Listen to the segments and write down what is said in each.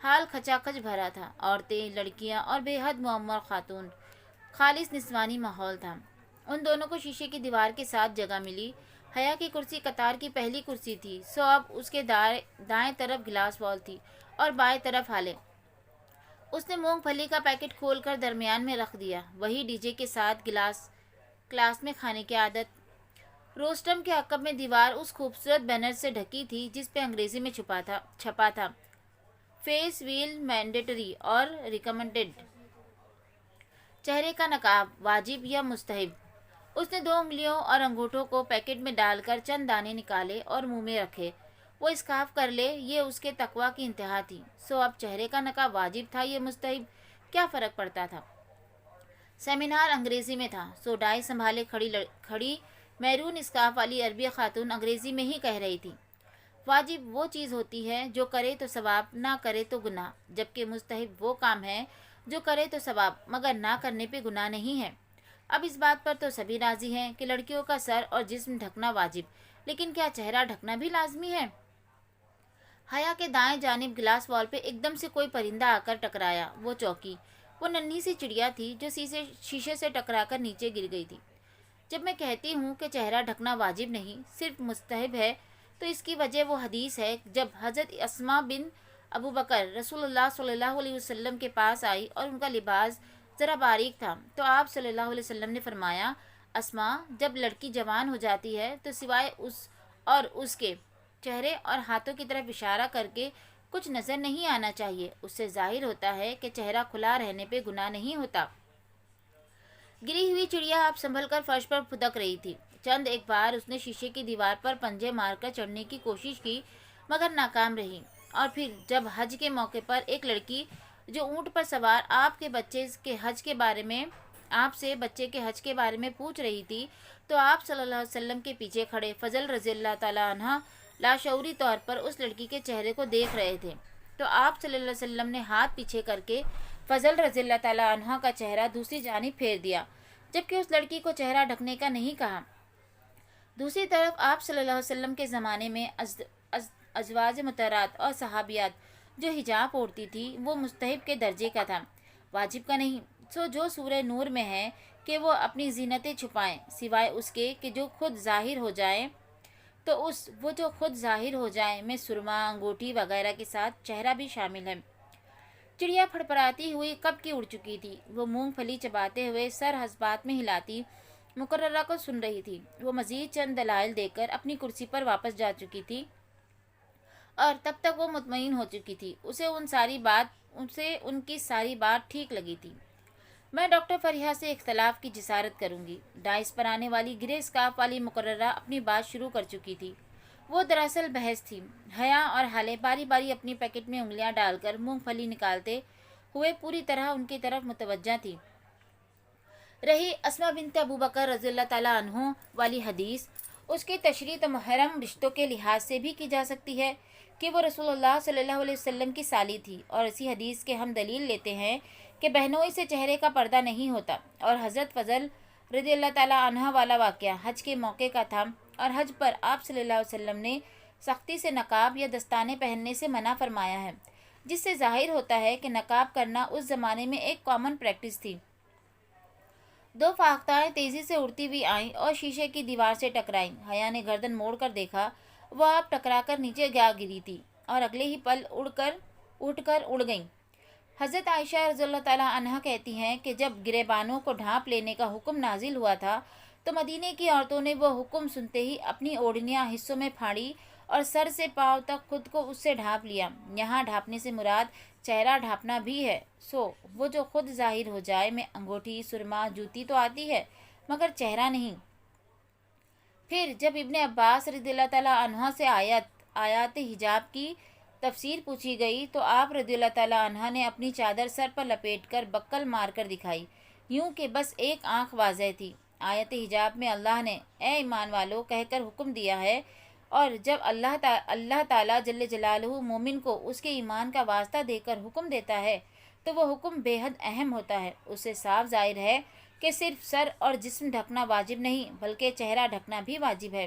حال کھچاکھچ بھرا تھا، عورتیں، لڑکیاں اور بے حد معمر خاتون، خالص نسوانی ماحول تھا۔ ان دونوں کو شیشے کی دیوار کے ساتھ جگہ ملی۔ حیا کی کرسی قطار کی پہلی کرسی تھی، سو اب اس کے دائیں طرف گلاس وال تھی اور بائیں طرف ہالے۔ اس نے مونگ پھلی کا پیکٹ کھول کر درمیان میں رکھ دیا۔ وہی ڈی جے کے ساتھ کلاس میں کھانے کی عادت۔ روسٹم کے عقب میں دیوار اس خوبصورت بینر سے ڈھکی تھی جس پہ انگریزی میں چھپا تھا، فیس ویل مینڈیٹری اور ریکمنڈڈ۔ چہرے کا نقاب واجب یا مستحب؟ اس نے 2 انگلیوں اور انگوٹھوں کو پیکٹ میں ڈال کر چند دانے نکالے اور منہ میں رکھے۔ وہ اسکارف کر لے، یہ اس کے تقویٰ کی انتہا تھی۔ سو اب چہرے کا نقاب واجب تھا یا مستحب؟ کیا فرق پڑتا تھا؟ سیمینار انگریزی میں تھا، سو ڈائی سنبھالے کھڑی میرون اسکارف والی عربی خاتون انگریزی میں ہی کہہ رہی تھی، واجب وہ چیز ہوتی ہے جو کرے تو ثواب، نہ کرے تو گناہ، جبکہ مستحب وہ کام ہے جو کرے تو ثواب مگر نہ کرنے پہ گناہ نہیں ہے۔ اب اس بات پر تو سبھی راضی ہیں کہ لڑکیوں کا سر اور جسم ڈھکنا واجب، لیکن کیا چہرہ ڈھکنا بھی لازمی ہے؟ حیا کے دائیں جانب گلاس وال پہ ایک دم سے کوئی پرندہ آ کر ٹکرایا۔ وہ چوکی۔ وہ ننھی سی چڑیا تھی جو شیشے سے ٹکرا کر نیچے گر گئی تھی۔ جب میں کہتی ہوں کہ چہرہ ڈھکنا واجب نہیں، صرف مستحب ہے، تو اس کی وجہ وہ حدیث ہے جب حضرت اسماء بن ابو بکر رسول اللہ صلی اللہ علیہ وسلم کے پاس آئی اور ان کا لباس ذرا باریک تھا، تو آپ صلی اللہ علیہ وسلم نے فرمایا، اسماء، جب لڑکی جوان ہو جاتی ہے تو سوائے اس کے چہرے اور ہاتھوں کی طرف اشارہ کر کے کچھ نظر نہیں آنا چاہیے، اس سے ظاہر ہوتا ہے کہ چہرہ کھلا رہنے پہ گناہ نہیں ہوتا۔ گری ہوئی چڑیا اب سنبھل کر فرش پر پھدک رہی تھی۔ چند ایک بار اس نے شیشے کی دیوار پر پنجے مار کر چڑھنے کی کوشش کی مگر ناکام رہی، اور پھر جب حج کے موقع پر ایک لڑکی جو اونٹ پر سوار آپ سے بچے کے حج کے بارے میں پوچھ رہی تھی تو آپ صلی اللہ علیہ وسلم کے پیچھے کھڑے فضل رضی اللہ تعالیٰ عنہ لاشعوری طور پر اس لڑکی کے چہرے کو دیکھ رہے تھے، تو آپ صلی اللہ علیہ وسلم نے ہاتھ پیچھے کر کے فضل رضی اللہ تعالیٰ عنہ کا چہرہ دوسری جانب پھیر دیا، جبکہ اس لڑکی کو چہرہ ڈھکنے کا نہیں کہا۔ دوسری طرف آپ صلی اللہ علیہ وسلم کے زمانے میں ازواج مطہرات اور صحابیات جو حجاب اوڑھتی تھی وہ مستحب کے درجے کا تھا، واجب کا نہیں۔ سو جو سورہ نور میں ہے کہ وہ اپنی زینتیں چھپائیں سوائے اس کے کہ جو خود ظاہر ہو جائیں، تو وہ جو خود ظاہر ہو جائیں میں سرما، انگوٹھی وغیرہ کے ساتھ چہرہ بھی شامل ہے۔ چڑیا پھڑپڑاتی ہوئی کب کی اڑ چکی تھی۔ وہ مونگ پھلی چباتے ہوئے سر حسبات میں ہلاتی مقررہ کو سن رہی تھی۔ وہ مزید چند دلائل دے کر اپنی کرسی پر واپس جا چکی تھی اور تب تک وہ مطمئن ہو چکی تھی، اسے ان کی ساری بات ٹھیک لگی تھی۔ میں ڈاکٹر فریحہ سے اختلاف کی جسارت کروں گی۔ ڈائس پر آنے والی گرے اسکارف والی مقررہ اپنی بات شروع کر چکی تھی۔ وہ دراصل بحث تھی۔ حیا اور ہالے باری باری اپنی پیکٹ میں انگلیاں ڈال کر مونگ پھلی نکالتے ہوئے پوری طرح ان کی طرف متوجہ تھی۔ رہی اسماء بنت ابو بکر رضی اللہ تعالیٰ عنہ والی حدیث، اس کی تشریح تو محرم رشتوں کے لحاظ سے بھی کی جا سکتی ہے کہ وہ رسول اللہ صلی اللہ علیہ وسلم کی سالی تھی، اور اسی حدیث کے ہم دلیل لیتے ہیں کہ بہنوئی سے چہرے کا پردہ نہیں ہوتا، اور حضرت فضل رضی اللہ تعالیٰ عنہ والا واقعہ حج کے موقع کا تھا، اور حج پر آپ صلی اللہ علیہ وسلم نے سختی سے نقاب یا دستانے پہننے سے منع فرمایا ہے، جس سے ظاہر ہوتا ہے کہ نقاب کرنا اس زمانے میں ایک کامن پریکٹس تھی۔ 2 فاختائیں تیزی سے اڑتی ہوئی آئیں اور شیشے کی دیوار سے ٹکرائیں۔ حیا نے گردن موڑ کر دیکھا، وہ اب ٹکرا کر نیچے جا گری تھی اور اگلے ہی پل اٹھ کر اڑ گئیں۔ حضرت عائشہ رضی اللہ تعالیٰ عنہا کہتی ہیں کہ جب گریبانوں کو ڈھانپ لینے کا حکم نازل ہوا تھا تو مدینے کی عورتوں نے وہ حکم سنتے ہی اپنی اوڑھنیاں حصوں میں پھاڑی اور سر سے پاؤں تک خود کو اس سے ڈھانپ لیا۔ یہاں ڈھانپنے سے مراد چہرہ ڈھانپنا بھی ہے۔ سو وہ جو خود ظاہر ہو جائے میں انگوٹھی، سرما، جوتی تو آتی ہے مگر چہرہ نہیں۔ پھر جب ابن عباس رضی اللہ تعالیٰ عنہ سے آیات حجاب کی تفسیر پوچھی گئی تو آپ رضی اللہ تعالیٰ عنہ نے اپنی چادر سر پر لپیٹ کر بکل مار کر دکھائی، یوں کہ بس ایک آنکھ واضح تھی۔ آیت حجاب میں اللہ نے اے ایمان والو کہہ کر حکم دیا ہے، اور جب اللہ تعالیٰ جل جلالہ مومن کو اس کے ایمان کا واسطہ دے کر حکم دیتا ہے تو وہ حکم بے حد اہم ہوتا ہے۔ اس سے صاف ظاہر ہے کہ صرف سر اور جسم ڈھکنا واجب نہیں بلکہ چہرہ ڈھکنا بھی واجب ہے۔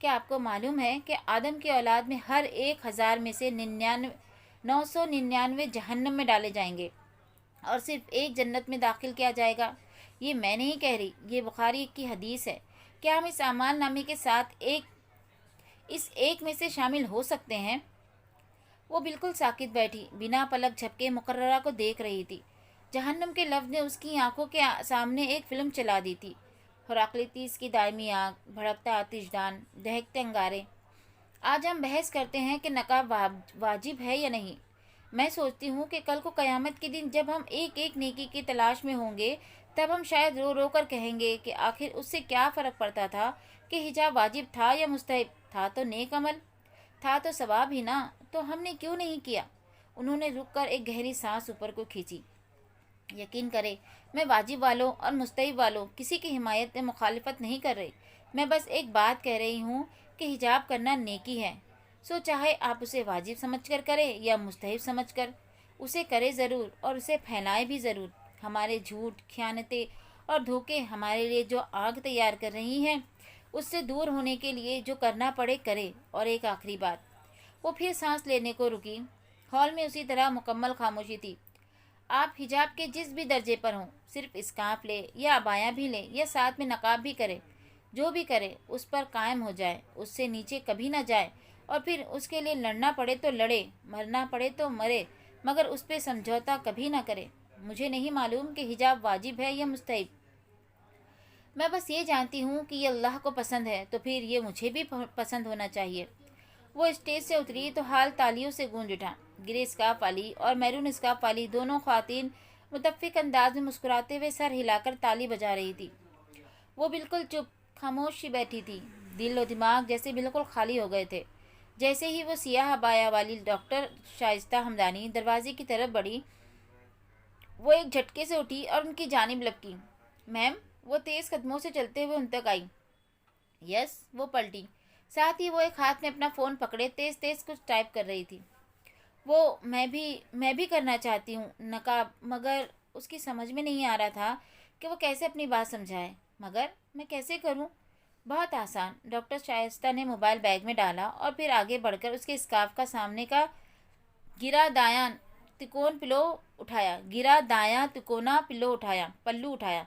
کیا آپ کو معلوم ہے کہ آدم کی اولاد میں ہر 1000 میں سے 999 جہنم میں ڈالے جائیں گے اور صرف ایک جنت میں داخل کیا جائے گا؟ یہ میں نہیں کہہ رہی، یہ بخاری کی حدیث ہے۔ کیا ہم اس اعمال نامے کے ساتھ اس ایک میں سے شامل ہو سکتے ہیں؟ وہ بالکل ساکت بیٹھی، بنا پلک جھپکے مقررہ کو دیکھ رہی تھی۔ جہنم کے لفظ نے اس کی آنکھوں کے سامنے ایک فلم چلا دی تھی۔ ہراقلیطس کی دائمی آگ، بھڑکتا آتش دان، دہکتے انگارے۔ آج ہم بحث کرتے ہیں کہ نقاب واجب ہے یا نہیں۔ میں سوچتی ہوں کہ کل کو قیامت کے دن جب ہم ایک ایک نیکی کی تلاش میں ہوں گے، تب ہم شاید رو رو کر کہیں گے کہ آخر اس سے کیا فرق پڑتا تھا کہ حجاب واجب تھا یا مستحب تھا، تو نیک عمل تھا تو ثواب ہی نا، تو ہم نے کیوں نہیں کیا؟ انہوں نے رک کر ایک گہری سانس اوپر کو کھینچی۔ یقین کرے، میں واجب والوں اور مستحب والوں کسی کی حمایت میں مخالفت نہیں کر رہی۔ میں بس ایک بات کہہ رہی ہوں کہ حجاب کرنا نیکی ہے، سو چاہے آپ اسے واجب سمجھ کر کریں یا مستحب سمجھ کر، اسے کرے ضرور اور اسے پھیلائے بھی ضرور۔ ہمارے جھوٹ، خیانتیں اور دھوکے ہمارے لیے جو آگ تیار کر رہی ہیں، اس سے دور ہونے کے لیے جو کرنا پڑے کرے۔ اور ایک آخری بات۔ وہ پھر سانس لینے کو رکی۔ ہال میں اسی طرح مکمل خاموشی تھی۔ آپ حجاب کے جس بھی درجے پر ہوں، صرف اسکارف لے یا عبایا بھی لے یا ساتھ میں نقاب بھی کرے، جو بھی کرے اس پر قائم ہو جائے، اس سے نیچے کبھی نہ جائے، اور پھر اس کے لیے لڑنا پڑے تو لڑے، مرنا پڑے تو مرے، مگر اس پہ سمجھوتا کبھی نہ کرے۔ مجھے نہیں معلوم کہ حجاب واجب ہے یا مستحب، میں بس یہ جانتی ہوں کہ یہ اللہ کو پسند ہے، تو پھر یہ مجھے بھی پسند ہونا چاہیے۔ وہ اسٹیج سے اتری تو ہال تالیوں سے گونج اٹھا۔ گرے اسکارف والی اور میرون اسکارف والی دونوں خواتین متفق انداز میں مسکراتے ہوئے سر ہلا کر تالی بجا رہی تھی۔ وہ بالکل چپ خاموش سی بیٹھی تھی، دل و دماغ جیسے بالکل خالی ہو گئے تھے۔ جیسے ہی وہ سیاہ عبایا والی ڈاکٹر شائستہ ہمدانی دروازے کی طرف بڑھی، وہ ایک جھٹکے سے اٹھی اور ان کی جانب لپکی۔ میم، وہ تیز قدموں سے چلتے ہوئے ان تک آئی۔ یس، وہ پلٹی۔ ساتھ ہی وہ ایک ہاتھ میں اپنا فون پکڑے تیز تیز کچھ ٹائپ کر رہی تھی۔ وہ میں بھی کرنا چاہتی ہوں نقاب، مگر اس کی سمجھ میں نہیں آ رہا تھا کہ وہ کیسے اپنی بات سمجھائے۔ مگر میں کیسے کروں؟ بہت آسان، ڈاکٹر شائستہ نے موبائل بیگ میں ڈالا اور پھر آگے بڑھ کر اس کے اسکارف کا سامنے کا گرا دایاں تکونا پلو اٹھایا۔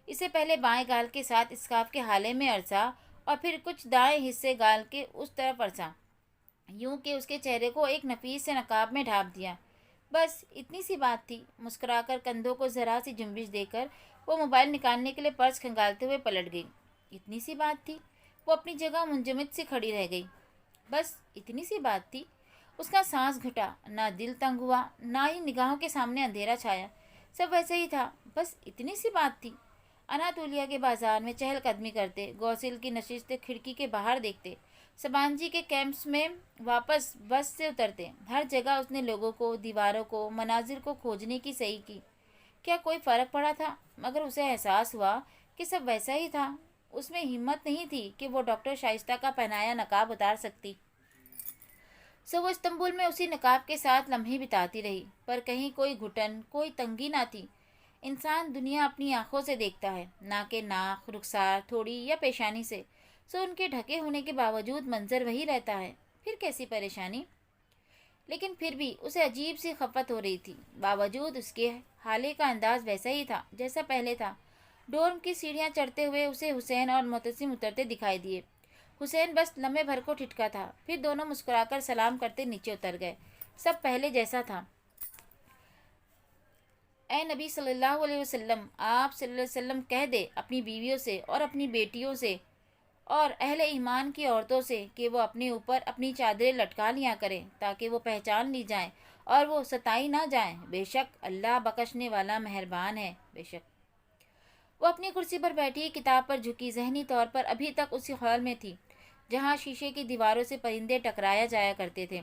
اسے پہلے بائیں گال کے ساتھ اسکارف کے حالے میں عرصہ اور پھر کچھ دائیں حصے گال کے اس طرف عرصہ، یوں کہ اس کے چہرے کو ایک نفیس سے نقاب میں ڈھانپ دیا۔ بس اتنی سی بات تھی۔ مسکرا کر کندھوں کو ذرا سی جنبش دے کر وہ موبائل نکالنے کے لیے پرس کھنگالتے ہوئے پلٹ گئی۔ اتنی سی بات تھی۔ وہ اپنی جگہ منجمد سی کھڑی رہ گئی۔ بس اتنی سی بات تھی۔ اس کا سانس گھٹا، نہ دل تنگ ہوا، نہ ہی نگاہوں کے سامنے اندھیرا چھایا۔ سب ویسے ہی تھا، بس اتنی سی بات تھی۔ اناتولیا کے بازار میں چہل قدمی کرتے، گوسل کی نشست کھڑکی کے باہر دیکھتے، سبانجی کے کیمپس میں واپس بس سے اترتے، ہر جگہ اس نے لوگوں کو، دیواروں کو، مناظر کو کھوجنے کی صحیح کی۔ کیا کوئی فرق پڑا تھا؟ مگر اسے احساس ہوا کہ سب ویسا ہی تھا۔ اس میں ہمت نہیں تھی کہ وہ ڈاکٹر شائستہ کا پہنایا نقاب اتار سکتی۔ سو وہ استنبول میں اسی نقاب کے ساتھ لمحے بتاتی رہی، پر کہیں کوئی گھٹن، کوئی تنگی نہ تھی۔ انسان دنیا اپنی آنکھوں سے دیکھتا ہے، نہ کہ ناک، رخسار، تھوڑی یا پیشانی سے، سو ان کے ڈھکے ہونے کے باوجود منظر وہی رہتا ہے، پھر کیسی پریشانی؟ لیکن پھر بھی اسے عجیب سی خفت ہو رہی تھی، باوجود اس کے حالے کا انداز ویسا ہی تھا جیسا پہلے تھا۔ ڈورم کی سیڑھیاں چڑھتے ہوئے اسے حسین اور معتصم اترتے دکھائی دیے۔ حسین بس لمحے بھر کو ٹھٹکا تھا، پھر دونوں مسکرا کر سلام کرتے نیچے اتر گئے۔ سب پہلے جیسا تھا۔ اے نبی صلی اللہ علیہ وسلم، آپ صلی اللہ علیہ وسلم کہہ دے اپنی بیویوں سے اور اپنی بیٹیوں سے اور اہل ایمان کی عورتوں سے کہ وہ اپنے اوپر اپنی چادریں لٹکا لیا کریں تاکہ وہ پہچان لی جائیں اور وہ ستائی نہ جائیں۔ بے شک اللہ بخشنے والا مہربان ہے۔ بے شک۔ وہ اپنی کرسی پر بیٹھی کتاب پر جھکی، ذہنی طور پر ابھی تک اسی خیال میں تھی جہاں شیشے کی دیواروں سے پرندے ٹکرایا جایا کرتے تھے۔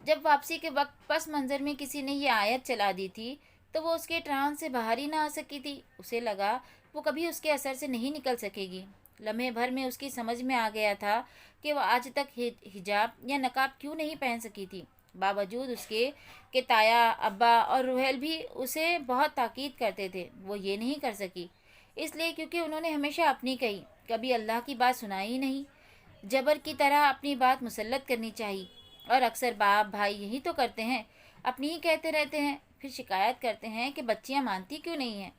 جب واپسی کے وقت پس منظر میں کسی نے یہ آیت چلا دی تھی تو وہ اس کے ٹرانس سے باہر ہی نہ آ سکی تھی۔ اسے لگا وہ کبھی اس کے اثر سے نہیں نکل سکے گی۔ لمحے بھر میں اس کی سمجھ میں آ گیا تھا کہ وہ آج تک حجاب یا نقاب کیوں نہیں پہن سکی تھی، باوجود اس کے کہ تایا، ابا اور روحیل بھی اسے بہت تاکید کرتے تھے۔ وہ یہ نہیں کر سکی، اس لیے کیونکہ انہوں نے ہمیشہ اپنی کہی، کبھی اللہ کی بات سنائی ہی نہیں۔ جبر کی طرح اپنی بات مسلط کرنی چاہیے، اور اکثر باپ بھائی یہی تو کرتے ہیں، اپنی ہی کہتے رہتے ہیں، پھر شکایت کرتے ہیں کہ بچیاں مانتی کیوں نہیں ہیں۔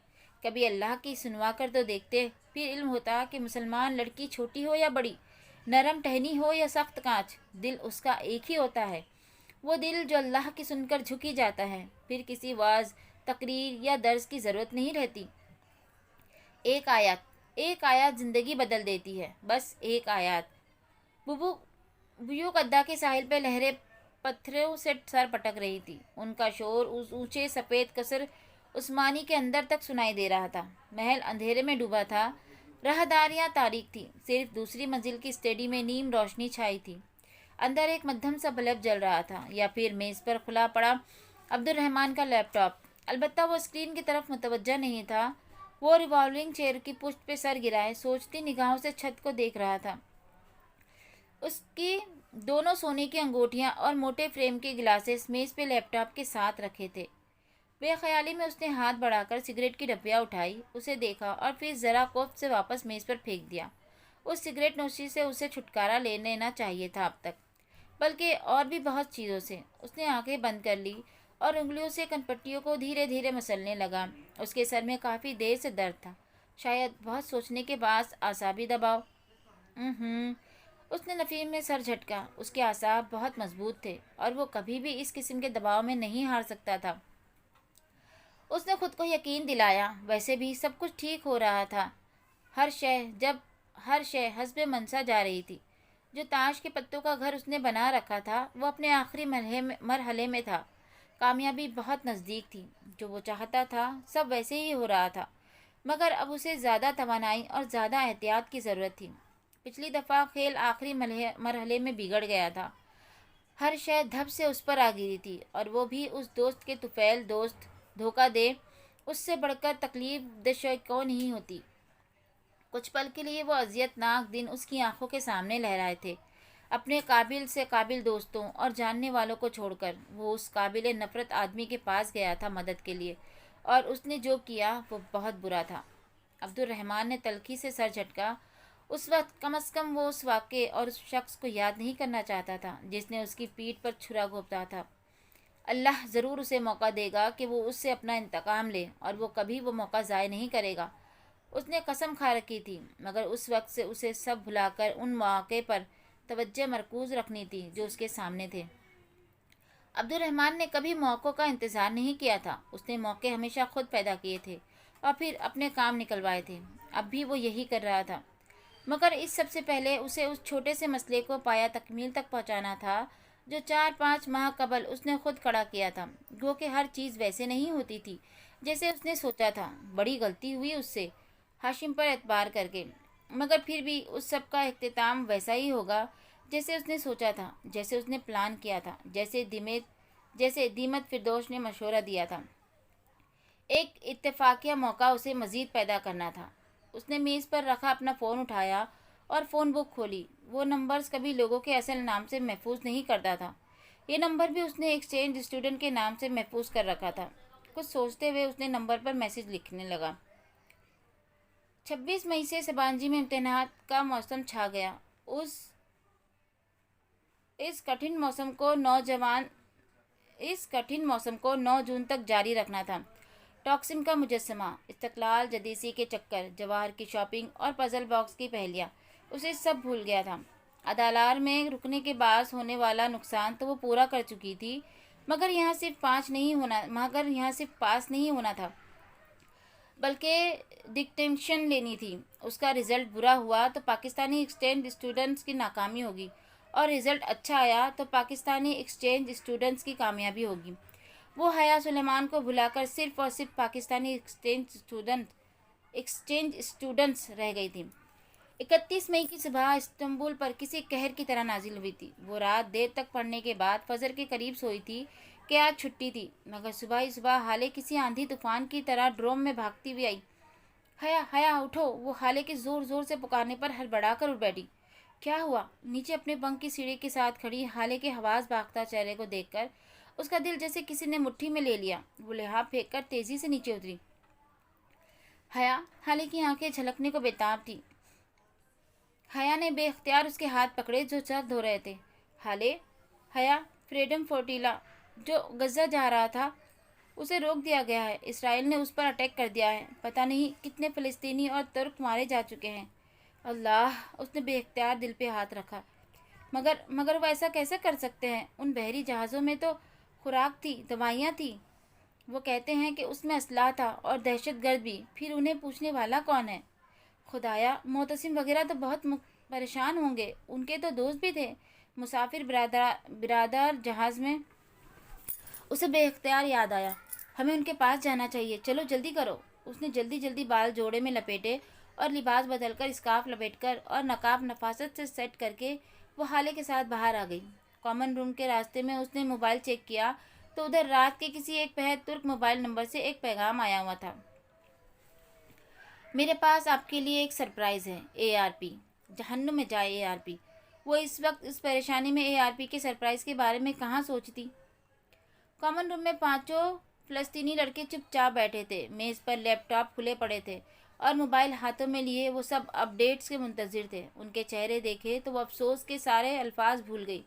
کبھی اللہ کی سنوا کر تو دیکھتے، پھر علم ہوتا کہ مسلمان لڑکی چھوٹی ہو یا بڑی، نرم ٹہنی ہو یا سخت کانچ، دل اس کا ایک ہی ہوتا ہے، وہ دل جو اللہ کی سن کر جھک ہی جاتا ہے، پھر کسی واعظ، تقریر یا درس کی ضرورت نہیں رہتی۔ ایک آیات، ایک آیات زندگی بدل دیتی ہے، بس ایک آیات۔ ببو بیو قدا کے ساحل پہ لہریں پتھروں سے سر پٹک رہی تھی، ان کا شور اس اونچے سفید قصر عثمانی کے اندر تک سنائی دے رہا تھا۔ محل اندھیرے میں ڈوبا تھا، راہداریاں تاریک تھیں، صرف دوسری منزل کی اسٹڈی میں نیم روشنی چھائی تھی۔ اندر ایک مدھم سا بلب جل رہا تھا، یا پھر میز پر کھلا پڑا عبد الرحمن کا لیپ ٹاپ۔ البتہ وہ اسکرین کی طرف متوجہ نہیں تھا، وہ ریوالونگ چیئر کی پشت پہ سر گرائے سوچتی نگاہوں سے چھت کو دیکھ رہا تھا۔ اس کی دونوں سونے کی انگوٹھیاں اور موٹے فریم کے گلاسز میز پہ لیپ ٹاپ کے ساتھ رکھے تھے۔ بے خیالی میں اس نے ہاتھ بڑھا کر سگریٹ کی ڈبیا اٹھائی، اسے دیکھا اور پھر ذرا کوفت سے واپس میز پر پھینک دیا۔ اس سگریٹ نوشی سے اسے چھٹکارا لے لینا چاہیے تھا اب تک، بلکہ اور بھی بہت چیزوں سے۔ اس نے آنکھیں بند کر لی اور انگلیوں سے کنپٹیوں کو دھیرے دھیرے مسلنے لگا۔ اس کے سر میں کافی دیر سے درد تھا، شاید بہت سوچنے کے بعد اعصابی دباؤ۔ اس نے نفیر میں سر جھٹکا، اس کے اعصاب بہت مضبوط تھے اور وہ کبھی بھی اس قسم کے دباؤ میں نہیں ہار سکتا تھا۔ اس نے خود کو یقین دلایا، ویسے بھی سب کچھ ٹھیک ہو رہا تھا، ہر شے حسب منصا جا رہی تھی۔ جو تاش کے پتوں کا گھر اس نے بنا رکھا تھا وہ اپنے آخری مرحلے میں تھا، کامیابی بہت نزدیک تھی، جو وہ چاہتا تھا سب ویسے ہی ہو رہا تھا، مگر اب اسے زیادہ توانائی اور زیادہ احتیاط کی ضرورت تھی۔ پچھلی دفعہ کھیل آخری مرحلے میں بگڑ گیا تھا، ہر شے دھب سے اس پر آ گری تھی، اور وہ بھی اس دوست کے طفیل دوست دھوکہ دے، اس سے بڑھ کر تکلیف دہ کو نہیں ہوتی۔ کچھ پل کے لیے وہ اذیت ناک دن اس کی آنکھوں کے سامنے لہرائے تھے، اپنے قابل سے قابل دوستوں اور جاننے والوں کو چھوڑ کر وہ اس قابل نفرت آدمی کے پاس گیا تھا مدد کے لیے، اور اس نے جو کیا وہ بہت برا تھا۔ عبد الرحمن نے تلخی سے سر جھٹکا۔ اس وقت کم از کم وہ اس واقعے اور اس شخص کو یاد نہیں کرنا چاہتا تھا جس نے اس کی پیٹھ پر چھرا گھونپا تھا۔ اللہ ضرور اسے موقع دے گا کہ وہ اس سے اپنا انتقام لے، اور وہ کبھی وہ موقع ضائع نہیں کرے گا۔ اس نے قسم کھا رکھی تھی، مگر اس وقت سے اسے سب بھلا کر ان مواقع پر توجہ مرکوز رکھنی تھی جو اس کے سامنے تھے۔ عبد الرحمن نے کبھی موقعوں کا انتظار نہیں کیا تھا، اس نے موقع ہمیشہ خود پیدا کیے تھے اور پھر اپنے کام نکلوائے تھے۔ اب بھی وہ یہی کر رہا تھا، مگر اس سب سے پہلے اسے اس چھوٹے سے مسئلے کو پایا تکمیل تک پہنچانا تھا جو 4-5 ماہ قبل اس نے خود کھڑا کیا تھا۔ گو کہ ہر چیز ویسے نہیں ہوتی تھی جیسے اس نے سوچا تھا، بڑی غلطی ہوئی اس سے ہاشم پر اعتبار کر کے، مگر پھر بھی اس سب کا اختتام ویسا ہی ہوگا جیسے اس نے سوچا تھا، جیسے اس نے پلان کیا تھا، جیسے دیمت فردوس نے مشورہ دیا تھا۔ ایک اتفاقیہ موقع اسے مزید پیدا کرنا تھا۔ اس نے میز پر رکھا اپنا فون اٹھایا اور فون بک کھولی۔ وہ نمبرز کبھی لوگوں کے اصل نام سے محفوظ نہیں کرتا تھا، یہ نمبر بھی اس نے ایکسچینج اسٹوڈنٹ کے نام سے محفوظ کر رکھا تھا۔ کچھ سوچتے ہوئے اس نے نمبر پر میسج لکھنے لگا۔ 26 مئی سے سبانجی میں امتحانات کا موسم چھا گیا۔ اس کٹھن موسم کو 9 جون تک جاری رکھنا تھا۔ ٹاکسم کا مجسمہ، استقلال جدیسی کے چکر، جواہر کی شاپنگ اور پزل باکس کی پہیلیاں، اسے سب بھول گیا تھا۔ ادالار میں رکنے کے باعث ہونے والا نقصان تو وہ پورا کر چکی تھی، مگر یہاں صرف پاس نہیں ہونا تھا بلکہ ڈکٹیشن لینی تھی۔ اس کا رزلٹ برا ہوا تو پاکستانی ایکسچینج اسٹوڈنٹس کی ناکامی ہوگی، اور رزلٹ اچھا آیا تو پاکستانی ایکسچینج اسٹوڈنٹس کی کامیابی ہوگی۔ وہ حیا سلیمان کو بھلا کر صرف اور صرف پاکستانی ایکسچینج اسٹوڈنٹس رہ گئی تھی۔ 31 مئی کی صبح استنبول پر کسی قہر کی طرح نازل ہوئی تھی۔ وہ رات دیر تک پڑھنے کے بعد فجر کے قریب سوئی تھی کہ آج چھٹی تھی، مگر صبح ہی صبح ہالے کسی آندھی طوفان کی طرح ڈروم میں بھاگتی ہوئی آئی۔ حیا حیا اٹھو! وہ ہالے کے زور زور سے پکارنے پر ہڑبڑا کر اٹھ بیٹھی۔ کیا ہوا؟ نیچے اپنے بنک کی سیڑھی کے ساتھ کھڑی ہالے کے حواس باختہ چہرے کو دیکھ کر اس کا دل جیسے کسی نے مٹھی میں لے لیا۔ وہ لحاف پھینک کر تیزی سے نیچے اتری۔ حیا، ہالے کی آنکھیں جھلکنے کو بے تاب تھی۔ حیا نے بے اختیار اس کے ہاتھ پکڑے جو سر دھو رہے تھے. حالے، حیا، فریڈم فورٹیلا جو غزہ جا رہا تھا اسے روک دیا گیا ہے. اسرائیل نے اس پر اٹیک کر دیا ہے. پتہ نہیں کتنے فلسطینی اور ترک مارے جا چکے ہیں. اللہ، اس نے بے اختیار دل پہ ہاتھ رکھا. مگر وہ ایسا کیسے کر سکتے ہیں؟ ان بحری جہازوں میں تو خوراک تھی، دوائیاں تھیں. وہ کہتے ہیں کہ اس میں اسلحہ تھا اور دہشت گرد بھی. پھر انہیں پوچھنے والا کون ہے؟ خدایا، معتصم وغیرہ تو بہت پریشان ہوں گے. ان کے تو دوست بھی تھے مسافر برادر جہاز میں. اسے بے اختیار یاد آیا. ہمیں ان کے پاس جانا چاہیے. چلو جلدی کرو. اس نے جلدی جلدی بال جوڑے میں لپیٹے اور لباس بدل کر اسکارف لپیٹ کر اور نقاب نفاست سے سیٹ کر کے وہ حالے کے ساتھ باہر آ گئی. کامن روم کے راستے میں اس نے موبائل چیک کیا تو ادھر رات کے کسی ایک پہر ترک موبائل نمبر سے ایک پیغام آیا ہوا تھا. میرے پاس آپ کے لیے ایک سرپرائز ہے. اے آر پی. جہنم میں جائے اے آر پی. وہ اس وقت اس پریشانی میں اے آر پی کے سرپرائز کے بارے میں کہاں سوچتی. کامن روم میں پانچوں فلسطینی لڑکے چپ چاپ بیٹھے تھے. میز پر لیپ ٹاپ کھلے پڑے تھے اور موبائل ہاتھوں میں لیے وہ سب اپ ڈیٹس کے منتظر تھے. ان کے چہرے دیکھے تو وہ افسوس کے سارے الفاظ بھول گئی.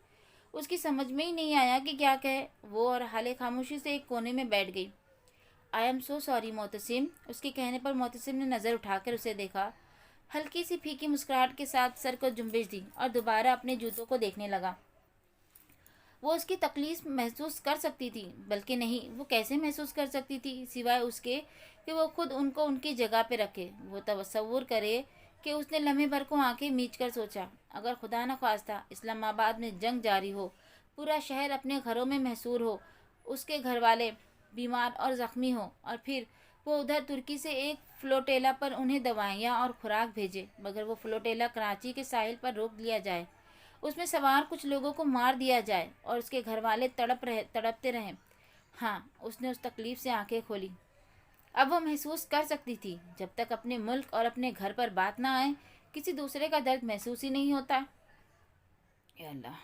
اس کی سمجھ میں ہی نہیں آیا کہ کیا کہے. وہ اور حالے خاموشی سے ایک کونے میں بیٹھ گئی. I am so sorry Mutasim. اس کے کہنے پر معتصم نے نظر اٹھا کر اسے دیکھا. ہلکی سی پھیکی مسکراہٹ کے ساتھ سر کو جنبش دی اور دوبارہ اپنے جوتوں کو دیکھنے لگا. وہ اس کی تکلیف محسوس کر سکتی تھی. بلکہ نہیں، وہ کیسے محسوس کر سکتی تھی سوائے اس کے کہ وہ خود ان کو ان کی جگہ پہ رکھے. وہ تصور کرے کہ اس نے لمحے بھر کو آنکھیں میچ کر سوچا، اگر خدا نخواستہ اسلام آباد میں جنگ جاری ہو، پورا شہر اپنے گھروں میں محصور ہو، اس کے گھر والے بیمار اور زخمی ہوں، اور پھر وہ ادھر ترکی سے ایک فلوٹیلا پر انہیں دوائیاں اور خوراک بھیجے، مگر وہ فلوٹیلا کراچی کے ساحل پر روک لیا جائے، اس میں سوار کچھ لوگوں کو مار دیا جائے اور اس کے گھر والے تڑپتے رہیں. ہاں، اس نے اس تکلیف سے آنکھیں کھولی. اب وہ محسوس کر سکتی تھی جب تک اپنے ملک اور اپنے گھر پر بات نہ آئے کسی دوسرے کا درد محسوس ہی نہیں ہوتا. یا اللہ.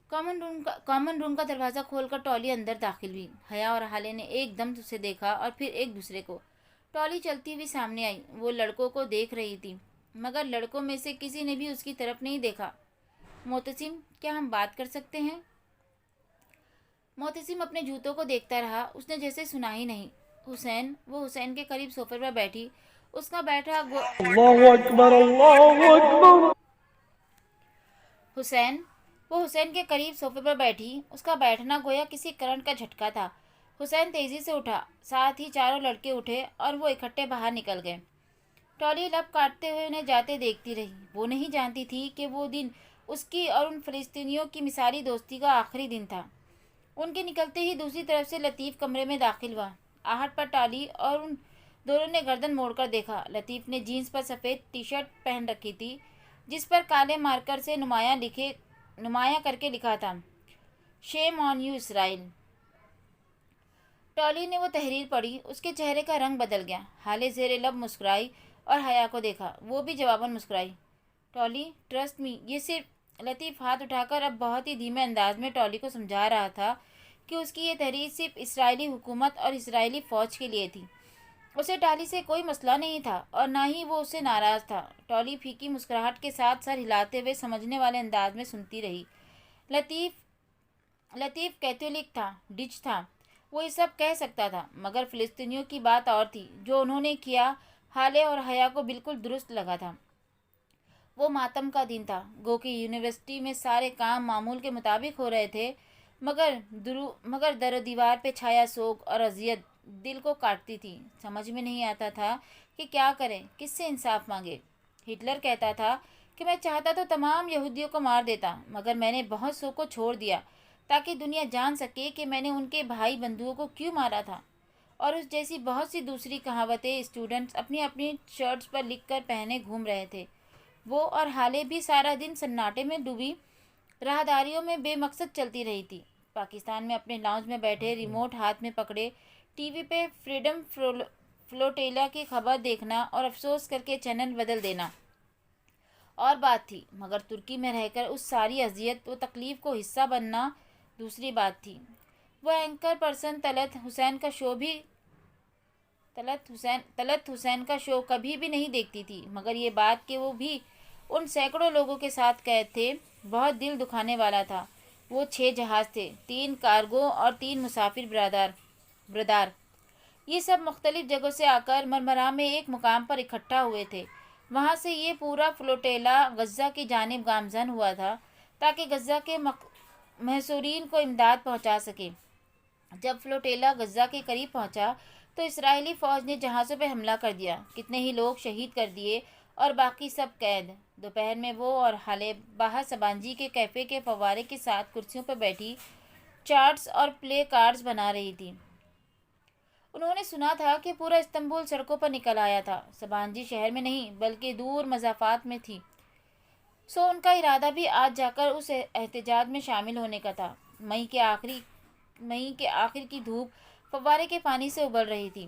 کامن روم کا دروازہ کھول کر ٹالی اندر داخل ہوئی. حیا اور حالے نے ایک دم اسے دیکھا اور پھر ایک دوسرے کو. ٹالی چلتی ہوئی سامنے آئی. وہ لڑکوں کو دیکھ رہی تھی مگر لڑکوں میں سے کسی نے بھی اس کی طرف نہیں دیکھا. معتصم، کیا ہم بات کر سکتے ہیں؟ معتصم اپنے جوتوں کو دیکھتا رہا. اس نے جیسے سنا ہی نہیں. حسین. وہ حسین کے قریب صوفے پر بیٹھی. اس کا بیٹھا اللہ اکبر، اللہ اکبر. حسین. وہ حسین کے قریب صوفے پر بیٹھی. اس کا بیٹھنا گویا کسی کرنٹ کا جھٹکا تھا. حسین تیزی سے اٹھا. ساتھ ہی چاروں لڑکے اٹھے اور وہ اکٹھے باہر نکل گئے. ٹالی لب کاٹتے ہوئے انہیں جاتے دیکھتی رہی. وہ نہیں جانتی تھی کہ وہ دن اس کی اور ان فلسطینیوں کی مثالی دوستی کا آخری دن تھا. ان کے نکلتے ہی دوسری طرف سے لطیف کمرے میں داخل ہوا. آہٹ پر ٹالی اور ان دونوں نے گردن موڑ کر دیکھا. لطیف نے جینس پر سفید ٹی شرٹ پہن رکھی تھی جس پر کالے مارکر سے نمایاں کر کے لکھا تھا، شیم آن یو اسرائیل. ٹالی نے وہ تحریر پڑھی. اس کے چہرے کا رنگ بدل گیا. حالے زیر لب مسکرائی اور حیا کو دیکھا. وہ بھی جواباً مسکرائی. ٹالی، ٹرسٹ می، یہ صرف. لطیف ہاتھ اٹھا کر اب بہت ہی دھیمے انداز میں ٹالی کو سمجھا رہا تھا کہ اس کی یہ تحریر صرف اسرائیلی حکومت اور اسرائیلی فوج کے لیے تھی. اسے ٹالی سے کوئی مسئلہ نہیں تھا اور نہ ہی وہ اس سے ناراض تھا. ٹالی پھیکی مسکراہٹ کے ساتھ سر ہلاتے ہوئے سمجھنے والے انداز میں سنتی رہی. لطیف کیتھولک تھا، ڈچ تھا، وہ یہ سب کہہ سکتا تھا، مگر فلسطینیوں کی بات اور تھی. جو انہوں نے کیا حالے اور حیا کو بالکل درست لگا تھا. وہ ماتم کا دن تھا. گو کہ یونیورسٹی میں سارے کام معمول کے مطابق ہو رہے تھے، مگر در و دیوار پہ چھایا سوگ اور اذیت دل کو کاٹتی تھی. سمجھ میں نہیں آتا تھا کہ کیا کریں، کس سے انصاف مانگے. ہٹلر کہتا تھا کہ میں چاہتا تو تمام یہودیوں کو مار دیتا، مگر میں نے بہت سو کو چھوڑ دیا تاکہ دنیا جان سکے کہ میں نے ان کے بھائی بندوؤں کو کیوں مارا تھا. اور اس جیسی بہت سی دوسری کہاوتیں اسٹوڈنٹس اپنی اپنی شرٹس پر لکھ کر پہنے گھوم رہے تھے. وہ اور حالے بھی سارا دن سناٹے میں ڈوبی راہداریوں میں بے مقصد چلتی رہی تھی. پاکستان میں اپنے لاؤنج میں بیٹھے ریموٹ ہاتھ میں پکڑے ٹی وی پہ فریڈم فلوٹیلا کی خبر دیکھنا اور افسوس کر کے چینل بدل دینا اور بات تھی، مگر ترکی میں رہ کر اس ساری اذیت و تکلیف کو حصہ بننا دوسری بات تھی. وہ اینکر پرسن طلعت حسین کا شو کبھی بھی نہیں دیکھتی تھی، مگر یہ بات کہ وہ بھی ان سینکڑوں لوگوں کے ساتھ قید تھے۔ بہت دل دکھانے والا تھا۔ وہ 6 جہاز تھے، 3 کارگو اور 3 مسافر بردار۔ یہ سب مختلف جگہوں سے آ کر مرمرا میں ایک مقام پر اکٹھا ہوئے تھے۔ وہاں سے یہ پورا فلوٹیلا غزہ کی جانب گامزن ہوا تھا تاکہ غزہ کے محصورین کو امداد پہنچا سکے۔ جب فلوٹیلا غزہ کے قریب پہنچا تو اسرائیلی فوج نے جہازوں پہ حملہ کر دیا۔ کتنے ہی لوگ شہید کر دیے اور باقی سب قید۔ دوپہر میں وہ اور حالے باہر سبانجی کے کیفے کے فوارے کے ساتھ کرسیوں پر بیٹھی چارٹس اور پلے کارڈز بنا رہی تھی۔ انہوں نے سنا تھا کہ پورا استنبول سڑکوں پر نکل آیا تھا۔ سبانجی شہر میں نہیں بلکہ دور مضافات میں تھی، سو ان کا ارادہ بھی آج جا کر اس احتجاج میں شامل ہونے کا تھا۔ مئی کے آخر کی دھوپ فوارے کے پانی سے ابل رہی تھی۔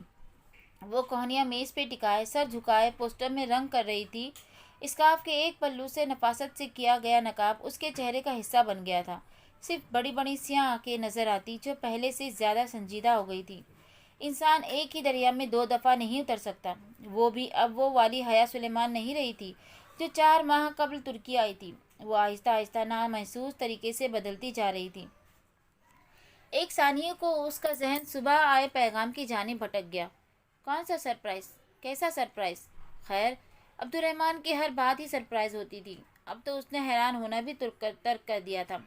وہ کوہنیاں میز پہ ٹکائے سر جھکائے پوسٹر میں رنگ کر رہی تھی۔ اسکارف کے ایک پلو سے نفاست سے کیا گیا نقاب اس کے چہرے کا حصہ بن گیا تھا۔ صرف بڑی بڑی سیاہ آنکھیں نظر آتی جو پہلے سے زیادہ سنجیدہ ہو گئی تھی۔ انسان ایک ہی دریا میں 2 دفعہ نہیں اتر سکتا۔ وہ بھی اب وہ والی حیا سلیمان نہیں رہی تھی جو 4 ماہ قبل ترکی آئی تھی۔ وہ آہستہ آہستہ نامحسوس طریقے سے بدلتی جا رہی تھی۔ ایک ثانیے کو اس کا ذہن صبح آئے پیغام کی جانب بھٹک گیا۔ کون سا سرپرائز؟ کیسا سرپرائز؟ خیر، عبد الرحمن کی ہر بات ہی سرپرائز ہوتی تھی۔ اب تو اس نے حیران ہونا بھی ترک کر دیا تھا۔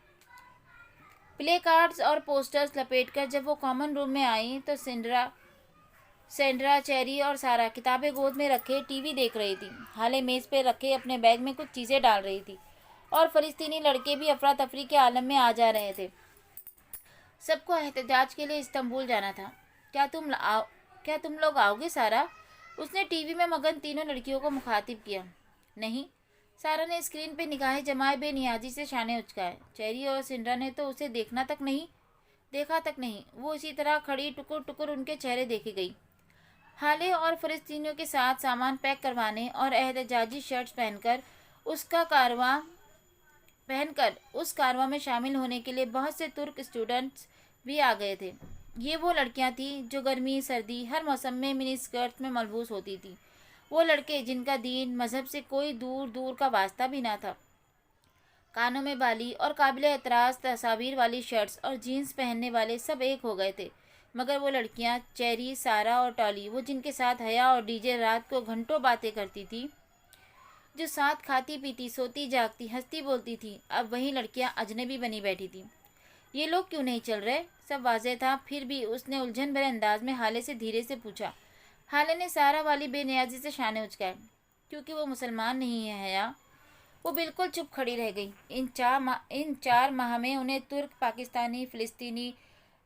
پلے کارڈز اور پوسٹرز لپیٹ کر جب وہ کامن روم میں آئیں تو سینڈرا، چیری اور سارا کتابیں گود میں رکھے ٹی وی دیکھ رہی تھی۔ حالے میز پہ رکھے اپنے بیگ میں کچھ چیزیں ڈال رہی تھی اور فلسطینی لڑکے بھی افراتفری کے عالم میں آ جا رہے تھے۔ سب کو احتجاج کے لیے استنبول جانا تھا۔ کیا تم لوگ آؤ گے سارا؟ اس نے ٹی وی میں مگن تینوں لڑکیوں کو مخاطب کیا۔ نہیں، سارا نے اسکرین پہ نگاہیں جمائے بے نیازی سے شانے اچکائے۔ چیری اور سینڈرا نے تو اسے دیکھا تک نہیں۔ وہ اسی طرح کھڑی ٹکر ٹکر ان کے چہرے دیکھے گئی۔ حالے اور فلسطینیوں کے ساتھ سامان پیک کروانے اور احتجاجی شرٹس پہن کر اس کارواں میں شامل ہونے کے لیے بہت سے ترک اسٹوڈنٹس بھی آ گئے تھے۔ یہ وہ لڑکیاں تھیں جو گرمی سردی ہر موسم میں منی اسکرٹ میں ملبوس ہوتی تھیں۔ وہ لڑکے جن کا دین مذہب سے کوئی دور کا واسطہ بھی نہ تھا۔ کانوں میں بالی اور قابل اعتراض تصاویر والی شرٹس اور جینز پہننے والے سب ایک ہو گئے تھے، مگر وہ لڑکیاں چیری، سارا اور ٹالی، وہ جن کے ساتھ حیا اور ڈی جے رات کو گھنٹوں باتیں کرتی تھی، جو ساتھ کھاتی پیتی سوتی جاگتی ہنستی بولتی تھی، اب وہی لڑکیاں اجنبی بنی بیٹھی تھیں۔ یہ لوگ کیوں نہیں چل رہے؟ سب واضح تھا، پھر بھی اس نے الجھن بھرے انداز میں حالے سے دھیرے سے پوچھا۔ حالے نے سارا والی بے نیازی سے شانے اچکائے۔ کیونکہ وہ مسلمان نہیں ہے حیا۔ وہ بالکل چپ کھڑی رہ گئی۔ ان 4 ماہ میں انہیں ترک، پاکستانی، فلسطینی،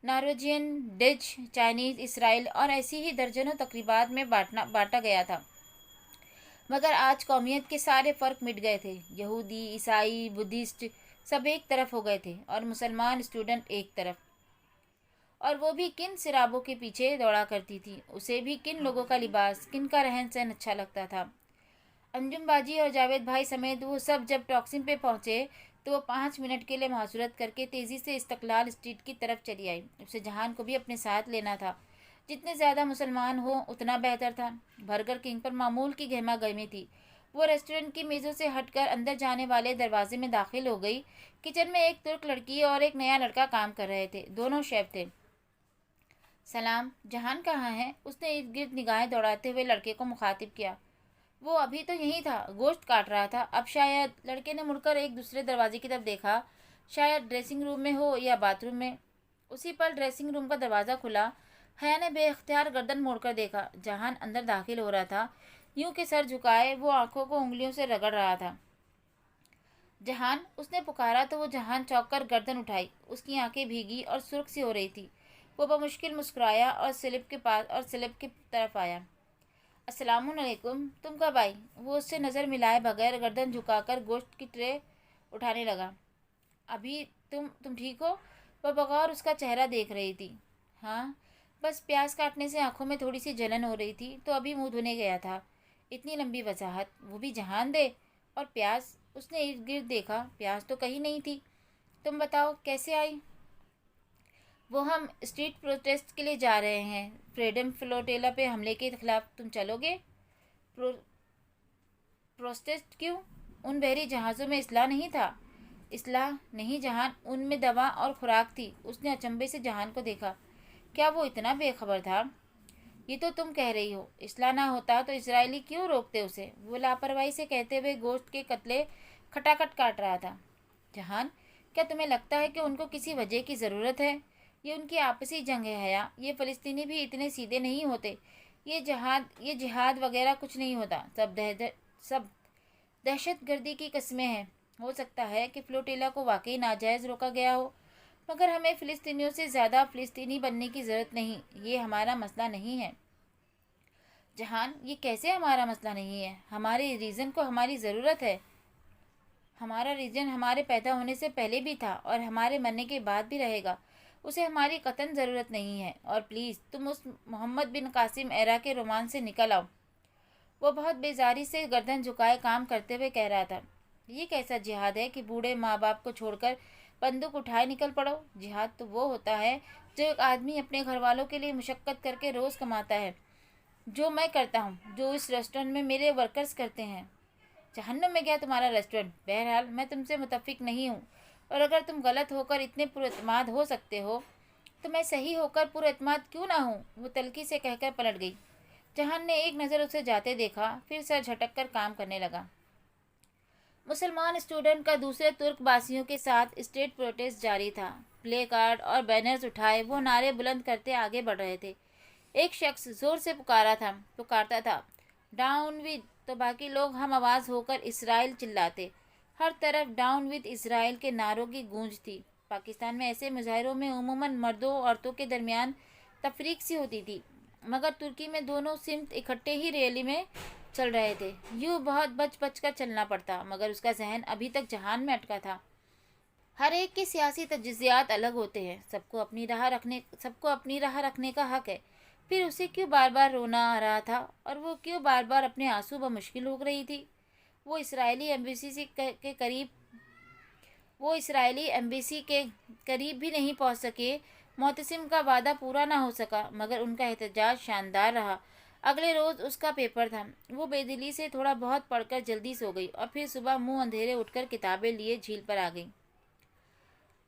نارویجین، ڈچ، چائنیز، اسرائیل اور ایسی ہی درجنوں تقریبات میں بانٹا گیا تھا، مگر آج قومیت کے سارے فرق مٹ گئے تھے۔ یہودی، عیسائی، بدھسٹ سب ایک طرف ہو گئے تھے اور مسلمان اسٹوڈنٹ ایک طرف۔ اور وہ بھی کن سرابوں کے پیچھے دوڑا کرتی تھی، اسے بھی کن لوگوں کا لباس، کن کا رہن سہن اچھا لگتا تھا۔ انجم باجی اور جاوید بھائی سمیت وہ سب جب ٹاکسم پہ پہنچے تو وہ 5 منٹ کے لیے معذرت کر کے تیزی سے استقلال اسٹریٹ کی طرف چلی آئی۔ اسے جہان کو بھی اپنے ساتھ لینا تھا۔ جتنے زیادہ مسلمان ہوں اتنا بہتر تھا۔ برگر کنگ پر معمول کی گہما گہمی تھی۔ وہ ریسٹورنٹ کی میزوں سے ہٹ کر اندر جانے والے دروازے میں داخل ہو گئی۔ کچن میں ایک ترک لڑکی اور ایک نیا لڑکا کام کر رہے تھے، دونوں شیف تھے۔ سلام، جہان کہاں ہے؟ اس نے ارد گرد نگاہیں دوڑاتے ہوئے لڑکے کو مخاطب کیا۔ وہ ابھی تو یہیں تھا، گوشت کاٹ رہا تھا۔ اب شاید، لڑکے نے مڑ کر ایک دوسرے دروازے کی طرف دیکھا، شاید ڈریسنگ روم میں ہو یا باتھ روم میں۔ اسی پل ڈریسنگ روم کا دروازہ کھلا۔ حیا نے بے اختیار گردن موڑ کر دیکھا۔ جہان اندر داخل ہو رہا تھا، یوں کہ سر جھکائے وہ آنکھوں کو انگلیوں سے رگڑ رہا تھا۔ جہان، اس نے پکارا تو وہ جہان چونک کر گردن اٹھائی۔ اس کی آنکھیں بھیگی اور سرخ سی ہو رہی تھی۔ وہ بمشکل مسکرایا اور سلپ کی طرف آیا۔ السلام علیکم، تم کب آئی؟ وہ اس سے نظر ملائے بغیر گردن جھکا کر گوشت کی ٹرے اٹھانے لگا۔ ابھی تم ٹھیک ہو؟ وہ بغور اس کا چہرہ دیکھ رہی تھی۔ ہاں، بس پیاز کاٹنے سے آنکھوں میں تھوڑی سی جلن ہو رہی تھی تو ابھی منہ دھونے گیا تھا۔ اتنی لمبی وضاحت، وہ بھی جہان دے! اور پیاز؟ اس نے ارد گرد دیکھا، پیاز تو کہیں نہیں تھی۔ تم بتاؤ کیسے آئی؟ وہ ہم اسٹریٹ پروٹیسٹ کے لیے جا رہے ہیں، فریڈم فلوٹیلا پہ حملے کے خلاف۔ تم چلو گے؟ پروٹیسٹ کیوں؟ ان بحری جہازوں میں اسلحہ نہیں تھا؟ اسلحہ نہیں جہان، ان میں دوا اور خوراک تھی۔ اس نے اچنبے سے جہان کو دیکھا۔ کیا وہ اتنا بے خبر تھا؟ یہ تو تم کہہ رہی ہو۔ اسلحہ نہ ہوتا تو اسرائیلی کیوں روکتے اسے؟ وہ لاپرواہی سے کہتے ہوئے گوشت کے قطلے کھٹاکھٹ کاٹ رہا تھا۔ جہان، کیا تمہیں لگتا ہے کہ ان کو کسی وجہ کی ضرورت ہے؟ یہ ان کی آپسی جنگ ہے حیا۔ یہ فلسطینی بھی اتنے سیدھے نہیں ہوتے۔ یہ جہاد وغیرہ کچھ نہیں ہوتا۔ سب دہشت گردی کی قسمیں ہیں۔ ہو سکتا ہے کہ فلوٹیلا کو واقعی ناجائز روکا گیا ہو، مگر ہمیں فلسطینیوں سے زیادہ فلسطینی بننے کی ضرورت نہیں۔ یہ ہمارا مسئلہ نہیں ہے۔ جہان، یہ کیسے ہمارا مسئلہ نہیں ہے؟ ہمارے ریجن کو ہماری ضرورت ہے۔ ہمارا ریجن ہمارے پیدا ہونے سے پہلے بھی تھا اور ہمارے مرنے کے بعد بھی رہے گا۔ اسے ہماری قطعاً ضرورت نہیں ہے۔ اور پلیز تم اس محمد بن قاسم ایرا کے رومان سے نکل آؤ۔ وہ بہت بیزاری سے گردن جھکائے کام کرتے ہوئے کہہ رہا تھا۔ یہ کیسا جہاد ہے کہ بوڑھے ماں باپ کو چھوڑ کر بندوق اٹھائے نکل پڑو؟ جہاد تو وہ ہوتا ہے جو ایک آدمی اپنے گھر والوں کے لیے مشقت کر کے روز کماتا ہے، جو میں کرتا ہوں، جو اس ریسٹورنٹ میں میرے ورکرز کرتے ہیں۔ جہنم میں گیا تمہارا ریسٹورنٹ۔ بہرحال میں تم سے متفق نہیں ہوں، اور اگر تم غلط ہو کر اتنے پراعتماد ہو سکتے ہو تو میں صحیح ہو کر پراعتماد کیوں نہ ہوں؟ وہ تلخی سے کہہ کر پلٹ گئی۔ جہان نے ایک نظر اسے جاتے دیکھا، پھر سر جھٹک کر کام کرنے لگا۔ مسلمان اسٹوڈنٹ کا دوسرے ترک باسیوں کے ساتھ اسٹریٹ پروٹیسٹ جاری تھا۔ پلے کارڈ اور بینرز اٹھائے وہ نعرے بلند کرتے آگے بڑھ رہے تھے۔ ایک شخص زور سے پکارتا تھا، ڈاؤن ود، تو باقی لوگ ہم آواز ہو کر اسرائیل چلاتے۔ ہر طرف ڈاؤن ود اسرائیل کے نعروں کی گونج تھی۔ پاکستان میں ایسے مظاہروں میں عموماً مردوں اور عورتوں کے درمیان تفریق سی ہوتی تھی، مگر ترکی میں دونوں سمت اکٹھے ہی ریلی میں چل رہے تھے۔ یوں بہت بچ بچ کر چلنا پڑتا، مگر اس کا ذہن ابھی تک جہان میں اٹکا تھا۔ ہر ایک کے سیاسی تجزیات الگ ہوتے ہیں، سب کو اپنی راہ رکھنے کا حق ہے۔ پھر اسے کیوں بار بار رونا آ رہا تھا، اور وہ کیوں بار بار اپنے آنسو بمشکل روک رہی تھی؟ وہ اسرائیلی ایمبیسی کے قریب بھی نہیں پہنچ سکے۔ معتصم کا وعدہ پورا نہ ہو سکا، مگر ان کا احتجاج شاندار رہا۔ اگلے روز اس کا پیپر تھا۔ وہ بے دلی سے تھوڑا بہت پڑھ کر جلدی سو گئی، اور پھر صبح منہ اندھیرے اٹھ کر کتابیں لیے جھیل پر آ گئی۔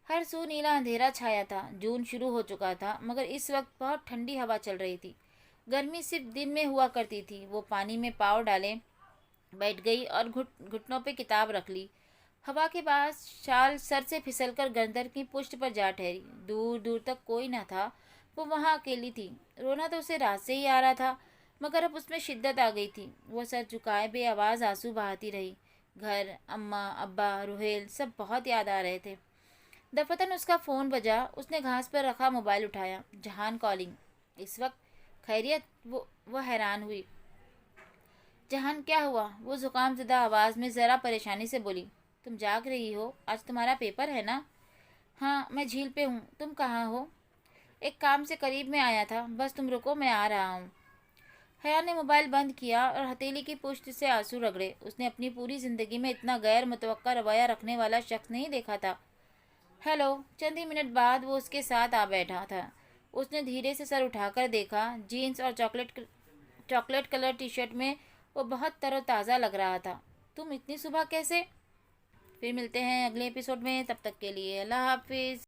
ہر سو نیلا اندھیرا چھایا تھا۔ جون شروع ہو چکا تھا، مگر اس وقت بہت ٹھنڈی ہوا چل رہی تھی۔ گرمی صرف دن میں ہوا کرتی تھی۔ وہ پانی میں پاؤں ڈالے بیٹھ گئی اور گھٹنوں پہ کتاب رکھ لی۔ ہوا کے باعث شال سر سے پھسل کر گردن کی پشت پر جا ٹھہری۔ دور دور تک کوئی نہ تھا۔ وہ وہاں اکیلی تھی۔ رونا تو اسے رات سے ہی آ رہا تھا، مگر اب اس میں شدت آ گئی تھی۔ وہ سر جھکائے بے آواز آنسو بہاتی رہی۔ گھر، اماں، ابا، روہیل، سب بہت یاد آ رہے تھے۔ دفتراً اس کا فون بجا۔ اس نے گھاس پر رکھا موبائل اٹھایا۔ جہان کالنگ۔ اس وقت؟ خیریت؟ وہ حیران ہوئی۔ جہان، کیا ہوا؟ وہ زکام زدہ آواز میں ذرا پریشانی سے بولی۔ تم جاگ رہی ہو؟ آج تمہارا پیپر ہے نا؟ ہاں، میں جھیل پہ ہوں۔ تم کہاں ہو؟ ایک کام سے قریب میں آیا تھا، بس تم رکو، میں آ رہا ہوں۔ حیا نے موبائل بند کیا اور ہتھیلی کی پشت سے آنسو رگڑے۔ اس نے اپنی پوری زندگی میں اتنا غیر متوقع رویہ رکھنے والا شخص نہیں دیکھا تھا۔ ہیلو۔ چند ہی منٹ بعد وہ اس کے ساتھ آ بیٹھا تھا۔ اس نے دھیرے سے سر اٹھا کر دیکھا۔ جینس اور چاکلیٹ کلر ٹی شرٹ میں وہ بہت تر و تازہ لگ رہا تھا۔ تم اتنی صبح کیسے؟ پھر ملتے ہیں اگلے ایپیسوڈ میں، تب تک کے لیے اللہ حافظ۔